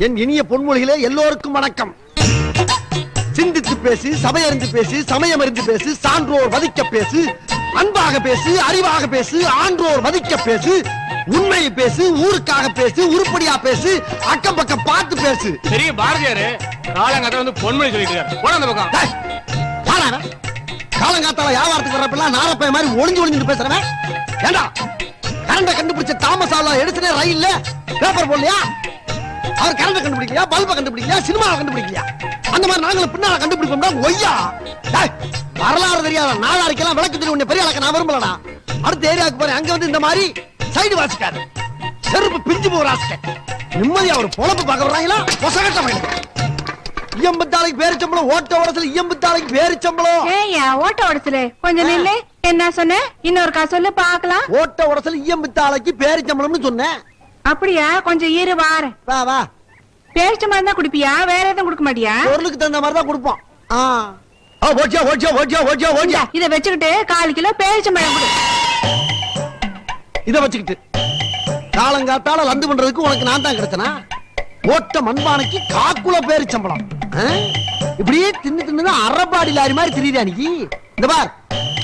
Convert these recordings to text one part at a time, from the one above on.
என் இனிய பொன்மொழிகளே எல்லோருக்கும் வணக்கம். சிந்தித்து பேசு, சபையறிந்து பேசு, சமயம் அறிந்து பேசு, சான்றோர் மதிக்க பேசு, அன்பாக பேசு, அறிவாக பேசு, ஆன்றோர் மதிக்க பேசு, உண்மையை பேசு, ஊருக்காக பேசு, உருப்படியா பேசு, அக்கம் பக்கம் பார்த்து பேசு. பெரிய பாரதியாரு காலங்காத்தால வந்து பொன்மொழி சொல்லிட்டு போன அந்த பக்கம். காலங்காத்தால வியாபாரத்துக்கு வர்றப்பெல்லாம் நாரப்பைய மாதிரி ஒளிஞ்சு ஒளிஞ்சு பேசுறவன் ஏண்டா? கரண்ட கண்டுபிடிச்ச தாமஸ் ஆல்வா எடிசனே ரயில்ல பேப்பர் போடலையா? அவர் கரண்ட கண்டுபிடிக்கலையா? பல்ப கண்டுபிடிக்கலையா? சினிமாவை கண்டுபிடிக்கலையா? அந்த மாதிரி நாங்களும் பின்னால கண்டுபிடிப்போம்டா. ஒய்யா வரலாறு தெரியாத நாளாரிக்கெல்லாம் விளக்கு தெரியும். உன்னை பெரிய அளக்க நான் விரும்பலடா. அடுத்த ஏரியாவுக்கு போறேன், அங்க வந்து இந்த மாதிரி சைடு வாசிக்காரு செருப்பு பிஞ்சு போற ஆசை. நிம்மதியா ஒரு பொழப்பு பார்க்க வர்றாங்களா? பொசகட்ட வயலுக்கு இயம்பத்தாளைக்கு பேரிச்சம்பளம், ஓட்ட உடசல் இயம்பத்தாளைக்கு பேரிச்சம்பளம். ஏய்யா ஓட்ட உடசல் கொஞ்சம் நில்லு. என்ன சொன்ன? இன்னொரு கா சொல்லு பாக்கலாம். ஓட்ட உடசல் இயம்பத்தாளைக்கு பேரிச்சம்பளம்னு சொன்னேன். அப்படியா? கொஞ்சம் இரு வாரேன். வா வா. பேரிச்சம்பளம் தான் குடிப்பியா? வேற எதுவும் குடுக்க மாட்டியா? பொருளுக்கு தகுந்த மாதிரி தான் கொடுப்போம். ஓட்டியா ஓட்டியா ஓட்டியா ஓட்டியா ஓட்டியா. இத வச்சுக்கிட்டு 1/4 கிலோ பேரிச்சம்பளம் கொடு. இத வச்சுக்கிட்டு காலங்காத்தால லந்து பண்றதுக்கு உனக்கு நான் தான் கிடைச்சனா? ஓட்ட மண்பானைக்கு 1/4 கிலோ பேரிச்சம்பளம். இப்படியே தின்னு தின்னு அரபாடி லாரி மாதிரி திரியுதா நீ? இந்த பார்,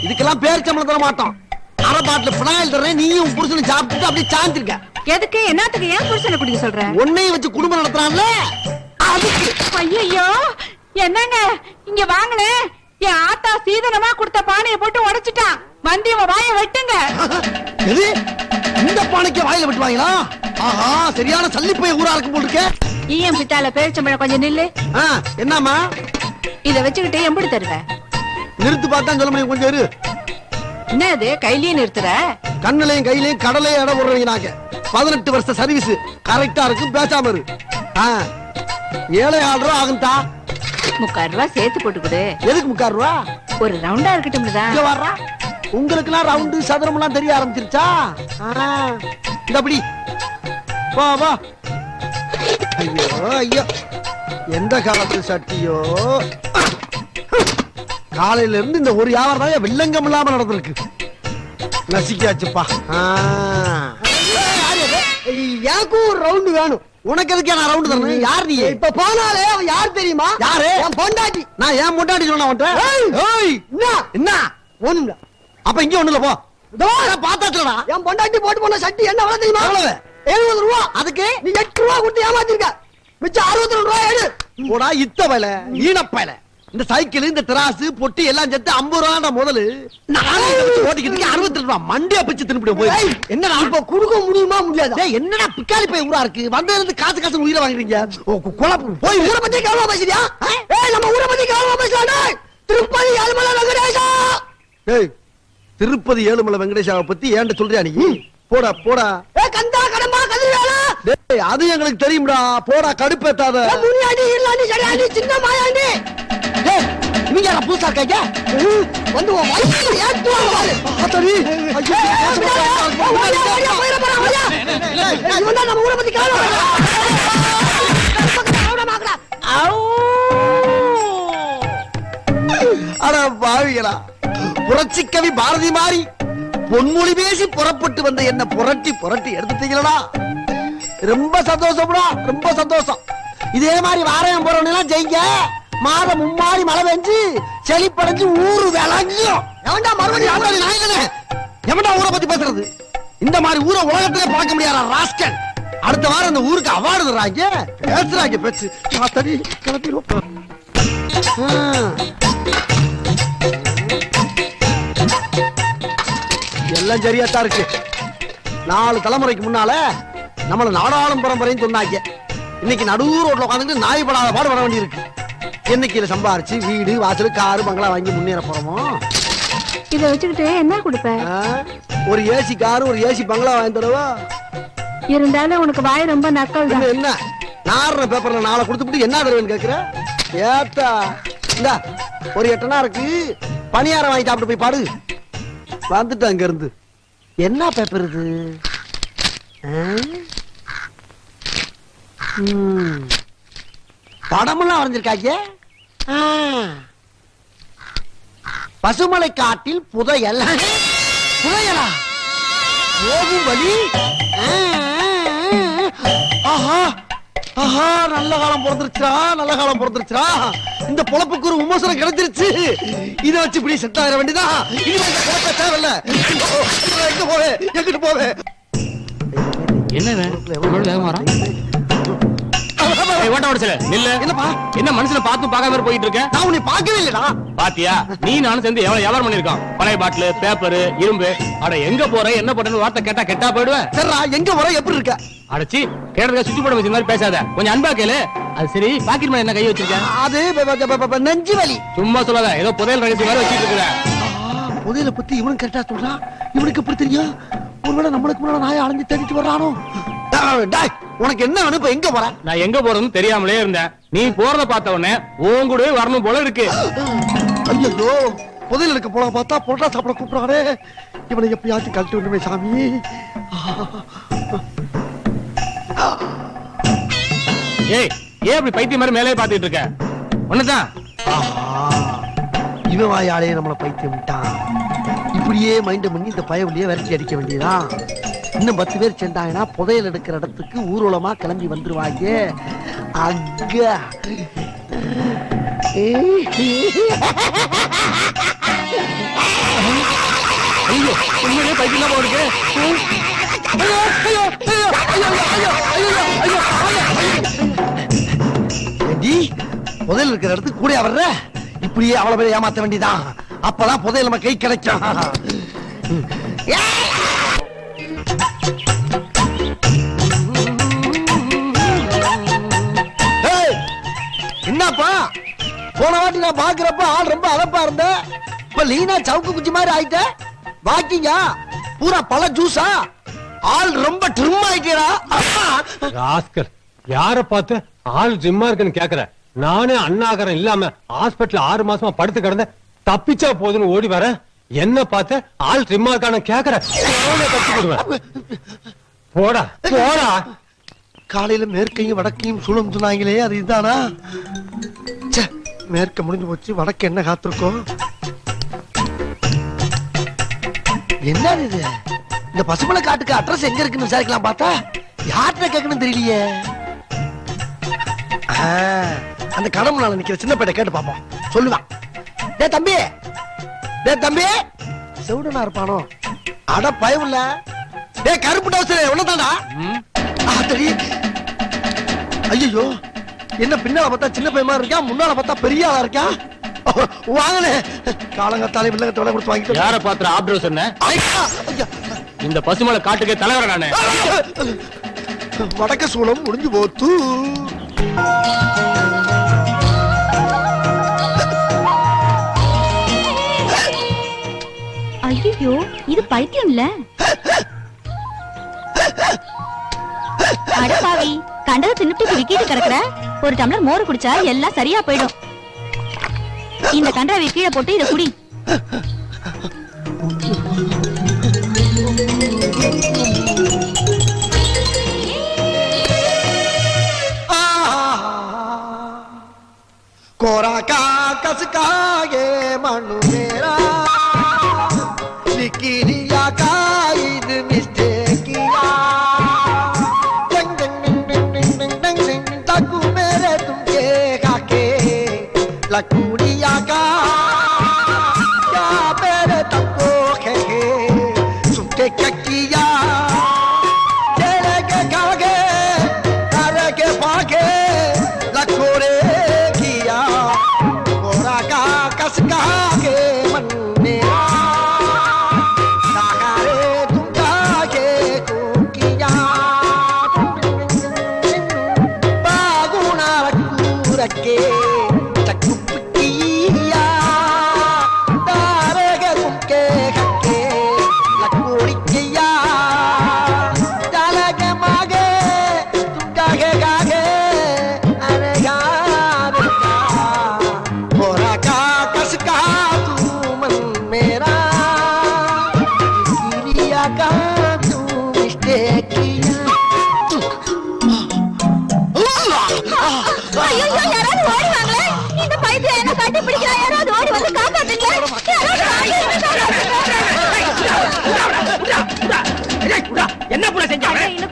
இதுக்கெல்லாம் பேரிச்சம்பளம் தர மாட்டோம். அரை பாட்டில் பினாயில் தர்றேன், நீயும் புருஷனும் சாப்பிட்டுட்டு அப்படியே சாந்திருக்க. எதுக்கு? என்னத்துக்கு ஏன் புருஷனை குடிக்க சொல்ற? உன்னையும் வச்சு குடும்பம் நடத்துறான்ல அதுக்கு. ஐயோ என்னங்க இங்க வாங்கலே. என் ஆத்தா சீதனமா கொடுத்த பானையை போட்டு உடைச்சிட்டான். வந்து இவன் வாயை வெட்டுங்க. எது? இந்த பானைக்கு வாயில வெட்டுவாங்களா? ஆஹா, சரியான சல்லிப்பைய ஊரா இருக்கும் போல் இருக்க. ஈயம் பித்தால பேரிச்சம்பழம் கொஞ்சம் நில்லு. என்னம்மா? இத வச்சுக்கிட்டு எப்படி தருவ? நிறுத்து பார்த்தா சொல்ல முடியும். கொஞ்சம் இரு. என்ன இது கையிலேயே நிறுத்துற? கண்ணுலையும் கையிலையும் கடலையும் இடம் போடுறீங்க. நாங்க 18 வருஷ சர்வீஸ் கரெக்டா இருக்கு. பேசாம இரு. 7,500 ஆகும்டா. 3/4 ரூபா சேர்த்து போட்டு கொடு. எதுக்கு 3/4 ரூபா? ஒரு ரவுண்டா இருக்கட்டும். வர்றா உங்களுக்கு எல்லாம் ரவுண்டு சதுரம் எல்லாம் தெரிய ஆரம்பிச்சிருச்சா? இந்த அப்படி வா வா. ஐயோ ஐயோ, எந்த காலத்து சட்டியோ. காலையில இருந்து இந்த ஒரு வியாபாரம் தான் வில்லங்கம் இல்லாம நடந்திருக்கு. நசிக்காச்சுப்பா. எனக்கும் ஒரு ரவுண்டு வேணும். உனக்கு எதுக்கு நான் ரவுண்டு தரணும்? யார் நீ? இப்ப போனாலே அவன் யார் தெரியுமா? யாரு? என் பொண்டாட்டி. நான் என் பொண்டாட்டி சொன்ன என்ன ஒண்ணு. அப்ப இங்க ஒண்ணுல போ. பாத்தாச்சுடா. என் பொண்டாட்டி போட்டு போன சட்டி என்ன விலை தெரியுமா? 70 ரூபா. அதுக்கு நீ 8 ரூபா கொடுத்து ஏமாத்திருக்க. மிச்சம் 62 ரூபா எடு. போடா இத்த வேலை ஈனப்பையில. இந்த சைக்கிள், இந்த திராசு, பொட்டி எல்லாம் சேர்த்து 50 ரூபா முதல்ல. நானே ஓட்டிக்கிட்டு 62 ரூபா மண்டியா பிச்சு தின்னுபிட போய். என்னடா இப்ப குடுக்க முடியுமா முடியாது? என்னடா பிக்காலி போய் ஊரா இருக்கு. வந்ததுல இருந்து காசு காசு உயிரை வாங்குறீங்க. குழப்பம் போய் ஊரை பத்தி கவலை பேசுறியா? நம்ம ஊரை பத்தி கவலை பேசலாம். திருப்பதி ஏழுமலை வெங்கடேசா. திருப்பதி ஏழுமலை வெங்கடேசாவை பத்தி ஏன்ட சொல்றியா நீ? போடா போடா. கந்தா கடம்பா கதிரவேலா. அது எங்களுக்கு தெரியும்டா. போடா கடுப்பேத்தாத. முனியாண்டி இல்லாண்டி சரியாண்டி சின்ன மாயாண்டி. இவங்க யாரா புதுசா இருக்காங்க? வந்து ஏத்துவாங்க பாரு. அத்தடி ஐயோ இவன் தான் நம்ம ஊரை பத்தி கவலை. அட பாவிகளா, புரட்சி கவி பாரதி மாறி பொன்மொழி பேசி புறப்பட்டு வந்த என்ன புரட்டி புரட்டி எடுத்துட்டீங்களா? ரொம்ப சந்தோஷம்டா, ரொம்ப சந்தோஷம். இதே மாதிரி வாரம் போறவனெல்லாம் ஜெயிங்க. மாதம் மும்மாறி மழை பெஞ்சு செழிப்படைஞ்சு ஊரு விளங்கியும். எவன்டா மறுபடியும் நாயகனே? எவன்டா ஊரை பத்தி பேசுறது? இந்த மாதிரி ஊரை உலகத்திலே பார்க்க முடியாதா ராஸ்கல்? அடுத்த வாரம் இந்த ஊருக்கு அவார்டு தர்றாங்க. பேசுறாங்க பேச்சு. தடி கிளப்பிடுவோம். எல்லாம் சரியாத்தான் இருக்கு. 4 தலைமுறைக்கு முன்னால நம்மள நாடாளும் பரம்பரைன்னு சொன்னாங்க. இன்னைக்கு நடு ரோட்ல உட்காந்துட்டு நாய் படாத பாடு வர வேண்டி இருக்கு. என்னைக்கு சம்பாரிச்சு வீடு வாசல் காரு பங்களா வாங்கி முன்னேற போறோமோ? இத வச்சுக்கிட்டு என்ன கொடுப்ப? ஒரு ஏசி காரு, ஒரு ஏசி பங்களா வாங்கி தரவா? இருந்தாலும் உனக்கு வாய் ரொம்ப நக்கல் தான். என்ன நார்ற பேப்பர்ல 4 கொடுத்துட்டு என்ன தருவேன்னு கேக்குற? ஏத்தா இந்த ஒரு 8 இருக்கு. பணியாரம் வாங்கி சாப்பிட்டு போய் பாடு. வந்துட்டு அங்க இருந்து என்ன பேப்பர் இது? படமெல்லாம் வரைஞ்சிருக்காங்க. பசுமலை காட்டில் புதையல். புதையலா? போகும் வழி. ஆஹா ஆஹா, நல்ல காலம் பிறந்துருச்சுடா, நல்ல காலம் பிறந்துருச்சுடா. இந்த பொழப்புக்கு ஒரு விமர்சனம் கிடைச்சிருச்சு. இத வச்சு இப்படி செட் ஆகிற வேண்டியதான். இனிமே இந்த பொழப்ப தேவையில்ல. எங்க போவே, எங்கிட்டு போவே? என்ன மனுஷனை பார்த்து பார்க்காம போயிட்டு இருக்க? நான் உன்னை பார்க்கவே இல்லடா. பாத்தியா, நீ நானும் சேர்ந்து எவ்வளவு வியாபாரம் பண்ணிருக்கோம். பழைய பாட்டில், பேப்பர், இரும்பு. அட எங்க போற, என்ன பண்றன்னு வார்த்தை கேட்டா கெட்டா போயிடுவேன். சரிடா, எங்க போற, எப்படி இருக்க? அடச்சி, கேட்டதுக்கு சுத்தி போட வச்ச மாதிரி பேசாத. கொஞ்சம் அன்பா கேளு. அது சரி, பாக்கெட் மேல என்ன கை வச்சிருக்க? அது நெஞ்சு வலி. சும்மா சொல்லாத, ஏதோ புதையல் ரகசியம் மாதிரி வச்சிட்டு இருக்கிற. புதையலை பத்தி இவனுக்கு கரெக்டா சொல்றான். இவனுக்கு எப்படி தெரியும்? ஒருவேளை நம்மளுக்கு முன்னாடி நாயை அலைஞ்சு தேடிட்டு வர்றானோ? உனக்கு என்ன அனுப்ப, எங்க போற? நான் எங்க போறதுன்னு தெரியாமலே இருந்தேன். நீ போறத பார்த்த உடனே உன் கூடவே வரணும் போல இருக்கு. ஐயோ, புதையல் எடுக்க போல பார்த்தா பொட்டா சாப்பிட கூப்பிடுறானே. இவனை எப்படியாச்சும் கழட்டி விடுமே சாமி. ஏய், ஏன் அப்படி பைத்தியம் மாதிரி மேலே பாத்துட்டு இருக்க? ஒண்ணுதான். இவன் வாயாலே நம்மள பைத்தியம் விட்டான். இப்படியே மைண்ட் பண்ணி இந்த பயவுலயே விரட்டி அடிக்க வேண்டியதான். இன்னும் 10 பேர் சேர்ந்தாங்கன்னா புதையல் எடுக்கிற இடத்துக்கு ஊர்வலமா கிளம்பி வந்துருவாங்க. அங்க ஐயோ, உண்மையிலே பைத்தியம் போடுங்க. புதையல் இருக்கிற இடத்துக்கு கூட வர்ற. இப்படியே அவ்வளவு பேர் ஏமாத்த வேண்டியதான். அப்பதான் புதையல் நம்ம கை கிடைக்கும். என்னப்பா, போன வாட்டி நான் பாக்குறப்ப ஆள் ரொம்ப அழப்பா இருந்த. இப்ப லீனா சவுக்கு குச்சி மாதிரி ஆயிட்ட. வாக்கிங்க பூரா பழ ஜூஸா? ஆள் ரொம்ப ட்ரிம் ஆயிட்டா. ராஸ்கல், யார பார்த்து ஆள் ஜிம்மா இருக்குன்னு கேக்குற? நானே அண்ணாகரம் இல்லாம ஹாஸ்பிட்டல் 6 மாசமா படுத்து கிடந்த, தப்பிச்சா போதுன்னு ஓடி வர. என்ன பார்த்து ஆள் ஜிம்மா இருக்கானு கேக்குற? தப்பி போடுவேன். போடா போடா. காலையில மேற்கையும் வடக்கையும் சூழம் சொன்னாங்களே, அது இதுதானா? மேற்க முடிஞ்சு போச்சு, வடக்கு என்ன காத்திருக்கோம்? என்ன இது? இந்த பசுமலை காட்டுக்கு அட்ரஸ் எங்க இருக்குன்னு விசாரிக்கலாம் பார்த்தா யார்கிட்ட கேட்கணும் தெரியலையே. அந்த கடவுளால நிக்கிற சின்ன பேட்டை கேட்டு பாப்போம், சொல்லுவான். டே தம்பி, டே தம்பி, செவுடனா இருப்பானோ? அட பயமில்ல. டே கருப்பு டவுசர் எவ்வளவுதானா? ஐயோ, என்ன பின்னால பார்த்தா சின்ன பையன் மாதிரி இருக்கா, முன்னால பார்த்தா பெரிய ஆளா இருக்கா? வாங்கனே, காலங்கத்தாலே வில்லங்கத்தை விலை கொடுத்து வாங்கிட்டு. யார பாத்திர ஆப்டர் சொன்ன? இந்த பசுமலை காட்டுக்கே தலைவர நானே. வடக்க சூளம் முடிஞ்சு போத்து. ஐயோ, இது பைத்தியம் இல்ல. அடப்பாவி, கண்டதை தின்னுட்டு விக்கிட்டு கிடக்குற. ஒரு டம்ளர் மோர் குடிச்சா எல்லாம் சரியா போயிடும். இந்த கன்றாவை கீழே போட்டு இத குடி. कोरा कागज का ये मनु मेरा लिखिया का ईद मिस्टेक किया डंग डंग डंग डंग डंग डंग डंग तकु मेरे तुमके काके लकुड़िया का क्या मेरे तको खेके सुनके क्या किया तेरे के कागे तारे के पाके लकोरे कसका के मन मेरा साकारे तुमका के को किया बागुना रखू रखे चकुप की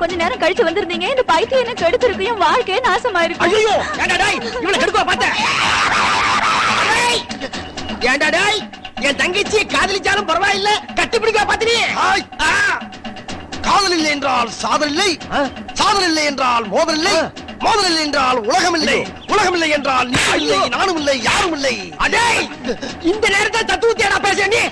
கொஞ்ச நேரம் கழிச்சு வந்திருந்தீங்க இந்த பைத்தியம் என்ன கெடுத்திருக்கையும் வாழ்க்கையே நாசமாயிருக்கும். ஐயோ ஏண்டா டேய் இவனை கெடுக்கவா பார்த்த? ஏண்டா டேய் என் தங்கச்சி காதலிச்சாலும் பரவாயில்லை கட்டி பிடிக்கவா பார்த்த நீ? காதல் இல்லை என்றால் சாதல் இல்லை, சாதல் இல்லை என்றால் மோதல் இல்லை, மோதல் இல்லை என்றால் உலகம் இல்லை, உலகம் இல்லை என்றால் நீ இல்லை, நானும் இல்லை, யாரும் இல்லை. அடே இந்த நேரத்தில் தத்துவத்தியாடா பேச நீ?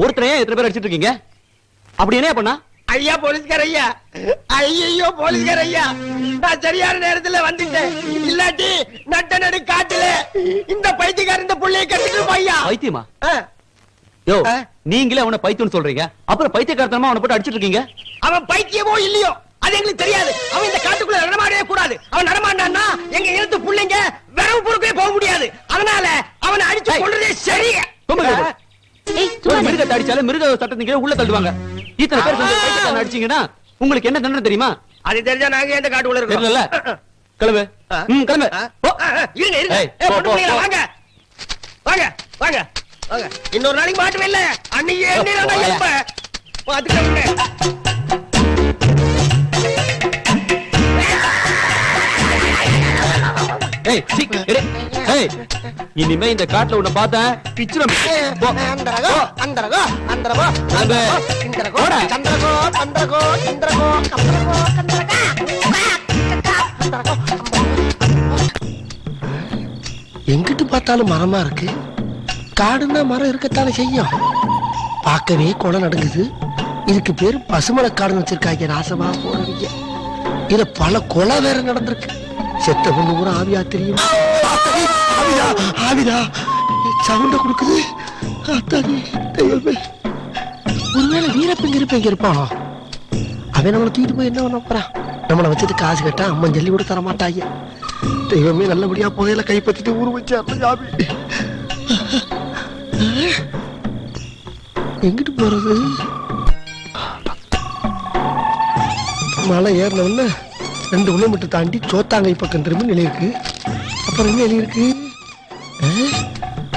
ஒருத்தரையே எத்தனை பேர் அடிச்சிட்டு இருக்கீங்க? அப்படி என்ன பண்ணா? ஐயா போலீஸ்கார ஐயா, ஐயோ போலீஸ்கார ஐயா, நான் சரியான நேரத்துல வந்துட்டேன். இல்லாட்டி நட்ட நடு காட்டுல இந்த பைத்தியக்கார இந்த புள்ளைய கட்டிட்டு பையா. பைத்தியமா? யோ நீங்களே அவனை பைத்தியம்னு சொல்றீங்க, அப்புறம் பைத்தியக்காரத்தனமா அவனை போட்டு அடிச்சிட்டு இருக்கீங்க. அவன் பைத்தியமோ இல்லையோ அது எங்களுக்கு தெரியாது. அவன் இந்த காட்டுக்குள்ள நடமாடவே கூடாது. அவன் நடமாண்டான்னா எங்க இனத்து புள்ளைங்க விரவு பொறுக்கவே போக முடியாது. அதனால அவனை அடிச்சு கொள்றதே சரி. மிருகத்தை அடிச்சாலும் மிருக சட்டத்தை உள்ள தள்ளுவாங்க. இத்தனை பேர் பைத்தியக்காரனை அடிச்சீங்கன்னா உங்களுக்கு என்ன தண்டனை தெரியுமா? அது தெரிஞ்சா நாங்க எந்த காட்டுக்குள்ள இருக்கோம்? தெரியல. கிளம்பு கிளம்பு. இருங்க இருங்க, வாங்க வாங்க வாங்க வாங்க. இன்னொரு நாளைக்கு மாட்டவே இல்ல. அன்னைக்கு என்ன பாத்துக்க. இனிமே இந்த காட்டுல உன்னை பார்த்தேன் பிச்சுரம். எங்கிட்டு பார்த்தாலும் மரமா இருக்கு. காடுன்னா மரம் இருக்கத்தானே செய்யும். பார்க்கவே கொலை நடுங்குது. இதுக்கு பேரு பசுமலை காடுன்னு வச்சிருக்காங்க. நாசமா போறீங்க. இத பல கொலை வேற நடந்திருக்கு. செத்த பொண்ணு கூட ஆவியா தெரியும். ஆவிதா சவுண்ட கொடுக்குது. ஒருவேளை வீரப்பங்க இருப்பங்க இருப்பானோ? அவன் நம்மளை தூக்கிட்டு போய் என்ன பண்ண போறான்? நம்மளை வச்சுட்டு காசு கேட்டா அம்மன் ஜல்லி கூட தர மாட்டாங்க. தெய்வமே நல்லபடியா புதையில கைப்பற்றிட்டு ஊரு வச்சு எங்கிட்டு போறது? மலை ஏறின 2 கிலோமீட்டர் தாண்டி சோத்தாங்கை பக்கம் திரும்பி நிலையிருக்கு. அப்புறம் என்ன எழுதியிருக்கு?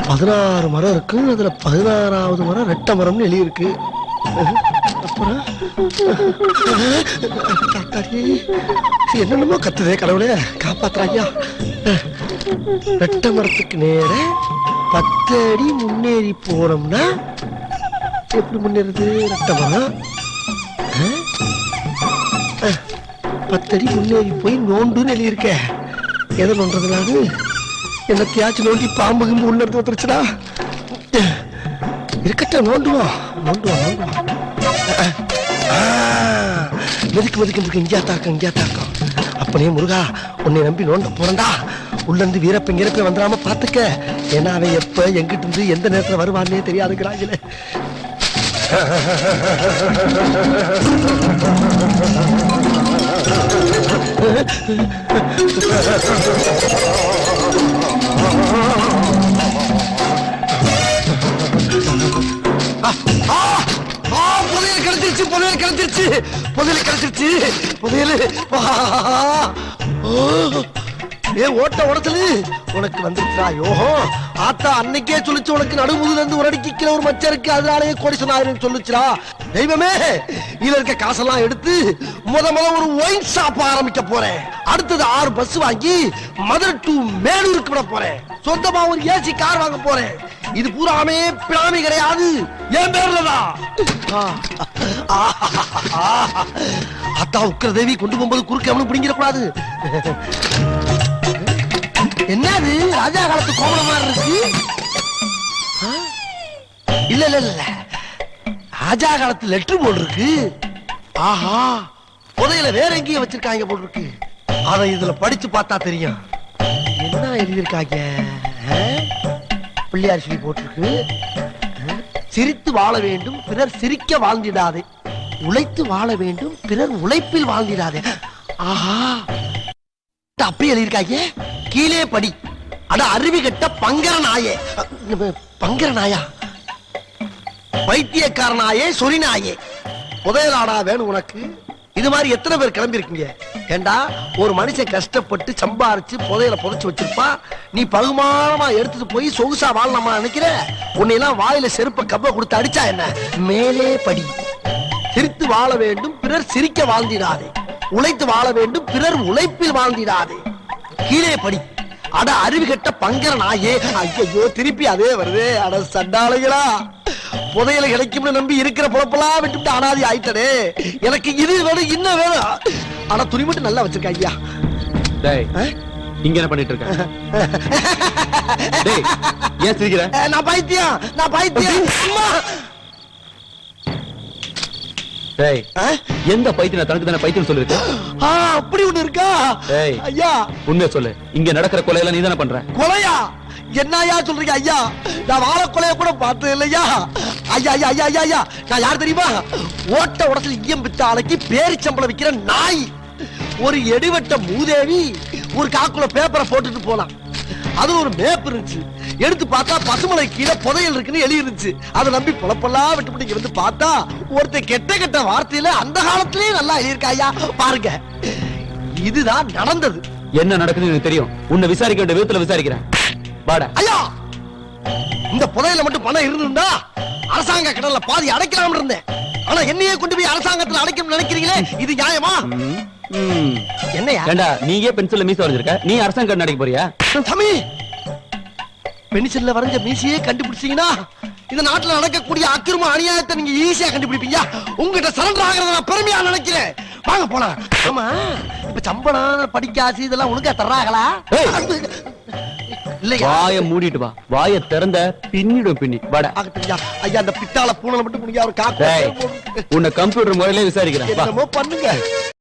16 மரம் இருக்கு. அதுல 16வது மரம் ரெட்டை மரம்னு எழுதியிருக்கு. அப்புறம் என்னென்னமோ கத்துதே கடவுளே, காப்பாத்துறாயா. ரெட்டை மரத்துக்கு நேர 10 அடி முன்னேறி போனோம்னா எப்படி முன்னேறது? ரெட்டை மரம் 10 அடி முன்னேறி போய் நோண்டுன்னு எழுதியிருக்க. எதை நோன்றதுனால என்னத்தையாச்சும் நோண்டி பாம்பு கிம்பு உள்ள இருந்து வந்துருச்சுடா. இருக்கட்டும், நோண்டுவோம் நோண்டுவோம் நோண்டுவோம். மெதுக்கு மெதுக்கு இங்கேயா தாக்கம் இங்கேயா தாக்கம். அப்பனே முருகா, உன்னை நம்பி நோண்ட போறண்டா. உள்ள இருந்து வீரப்ப இறப்ப வந்துடாம பாத்துக்க. ஏன்னா அவன் எப்ப எங்கிட்டு இருந்து எந்த நேரத்துல வருவான்னே தெரியாதுங்கிறாங்களே. புதையல் கிடைச்சிருச்சு, புதையல் கிடைச்சிருச்சு, புதையல் கிடைச்சிருச்சு, புதையல். ஓட்ட உடச்சலு உனக்கு வந்துருச்சா யோகம்? ஆத்தா அன்னைக்கே சொல்லிச்சு உனக்கு நடுமுதுல இருந்து ஒரு அடிக்கு கீழே ஒரு மச்சம் இருக்கு, அதனாலேயே கோடீஸ்வரன் சொல்லுச்சுடா. தெய்வமே, இதுல இருக்க காசெல்லாம் எடுத்து முத ஒரு ஒயின் ஷாப் ஆரம்பிக்க போறேன். அடுத்தது 6 பஸ் வாங்கி மதுரை டு மேலூருக்கு விட போறேன். சொந்தமா ஒரு ஏசி கார் வாங்க போறேன். இது பூராமே பிளாமி கிடையாது, என் பேர்லதான். அத்தா உக்கிர தேவி கொண்டு போகும்போது குறுக்க அவனும் பிடிங்கிட கூடாது. என்னது ராஜா காலத்து கோமணம் மாதிரி இருக்கு? இல்ல இல்ல இல்ல, ராஜா காலத்து லெட்டர் போல் இருக்கு. ஆஹா, புதையில வேற எங்கேயும் வச்சிருக்காங்க போல் இருக்கு. அதை இதுல படிச்சு பார்த்தா தெரியும். என்ன எழுதியிருக்காங்க? பிள்ளையார் சொல்லி போட்டிருக்கு. சிரித்து வாழ வேண்டும் பிறர் சிரிக்க வாழ்ந்திடாதே, உழைத்து வாழ வேண்டும் பிறர் உழைப்பில் வாழ்ந்திடாதே. ஆஹா, அப்படி எழுதியிருக்காங்க. கீழே படி. அட அருவி கட்ட பங்கர நாயே. பங்கர நாயா? பைத்தியக்கார நாயே, சொறி நாயே. புதையலாடா வேணும் உனக்கு? இது மாதிரி எத்தனை பேர் கிளம்பி இருக்கீங்க? ஏண்டா ஒரு மனுஷன் கஷ்டப்பட்டு சம்பாரிச்சு புதையல புதைச்சு வச்சிருப்பா, நீ பகுமானமா எடுத்துட்டு போய் சொகுசா வாழலாமா நினைக்கிற? உன்னையெல்லாம் வாயில செருப்ப கப்ப கொடுத்து அடிச்சா என்ன? மேலே படி. சிரித்து வாழ வேண்டும், பிறர் சிரிக்க வாழ்ந்திடாதே. உழைத்து வாழ வேண்டும், பிறர் உழைப்பில் வாழ்ந்திடாதே. கீழே படி. அட அறிவு கெட்ட பங்கர நாயே. ஐயோ திருப்பி அதே வருது. அட சண்டாளைகளா, புதையல கிடைக்கும்னு நம்பி இருக்கிற பொழப்பெல்லாம் விட்டுட்டு அனாதி ஆயிட்டனே. எனக்கு இது வேணும், இன்னும் வேணும். ஆனா துணி மட்டும் நல்லா வச்சிருக்க ஐயா. டேய், இங்க என்ன பண்ணிட்டு இருக்க? டேய், ஏன் சிரிக்கிற? நான் பைத்தியம், நான் பைத்தியம். அம்மா. டேய், எந்த பைத்தியம் தனக்கு தானே பைத்தியம் சொல்லிருக்கு? அப்படி ஒண்ணு இருக்கா? டேய், ஐயா உண்மையை சொல்லு. இங்க நடக்கிற கொலையெல்லாம் நீ தானே பண்ற? கொலையா? என்னையா சொல்றீங்க ஐயா? நான் வாழ கொலைய கூட பார்த்தது இல்லையா ஐயா. ஐயா ஐயா ஐயா ஐயா, நான் யார் தெரியுமா? ஓட்ட உடத்துல ஈயம் பித்த ஆலைக்கு பேரிச்சம்பளம் விக்கிற நாய். ஒரு எடிவட்ட மூதேவி ஒரு காக்குல பேப்பரை போட்டுட்டு போலாம். அது ஒரு மேப் இருந்துச்சு. எடுத்து பார்த்தா பசுமலை கீழே புதையல் இருக்குன்னு எழுதி இருந்துச்சு. அதை நம்பி பொழப்பெல்லாம் விட்டு இங்க வந்து பார்த்தா ஒருத்தர் கெட்ட கெட்ட வார்த்தையில அந்த காலத்திலேயே நல்லா எழுதியிருக்காயா. பாருங்க, இதுதான் நடந்தது. என்ன நடக்குதுன்னு எனக்கு தெரியும். உன்னை விசாரிக்க வேண்டிய விதத்துல விசாரிக்கிறேன். வாடா. ஐயா, இந்த புதையல மட்டும் பணம் இருந்திருந்தா அரசாங்க கடல்ல பாதி அடைக்கலாம்னு இருந்தேன். ஆனா என்னையே கொண்டு போய் அரசாங்கத்துல அடைக்கணும்னு நினைக்கிறீங்களே, இது நியாயமா? என்னையா? ஏண்டா நீயே பென்சில்ல மீச வரைஞ்சிருக்க, நீ அரசாங்க கடன் அடைக்க போறியா? தம்பி, பென்சில்ல வரைஞ்ச மீசையே கண்டுபிடிச்சீங்கன்னா இந்த நாட்டுல நடக்கக்கூடிய அக்கிரம அநியாயத்தை நீங்க ஈஸியா கண்டுபிடிப்பீங்க. உங்ககிட்ட சரண்டர் ஆகிறத நான் பெருமையா நினைக்கிறேன். வாங்க போலாம். ஆமா, இப்ப சம்பளம் படிக்காசு இதெல்லாம் உனக்கா தர்றாங்களா? வாய மூடிட்டு வா. வாய திறந்த பின்னிடும் பின்னி. வாடா. ஐயா, அந்த பித்தாள பூனை மட்டும் முடியாது. உன்னை கம்ப்யூட்டர் முறையிலே விசாரிக்கிறேன். என்னமோ பண்ணுங்க.